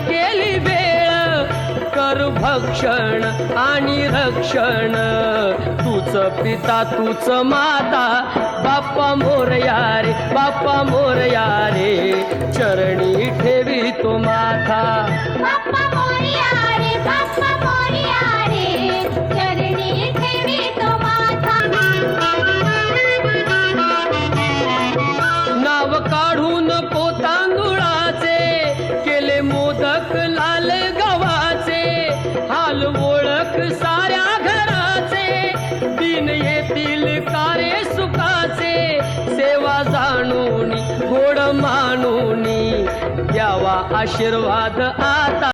केली वेळ कर भक्षण आणि रक्षण तूच पिता तूच माता बाप्पा मोरया रे बाप्पा मोरया रे चरणी ठेवी तो माथा बाप्पा मोरया रे बाप्पा मोरया रे चरणी ठेवी तो माथा नाव काढून पोतांदुळाचे केले मोदक लाल गव्हाचे हाल ओळख साऱ्या घराचे दिन येतील कारे सुखाचे सेवा जाणून गोड मानून द्यावा आशीर्वाद आता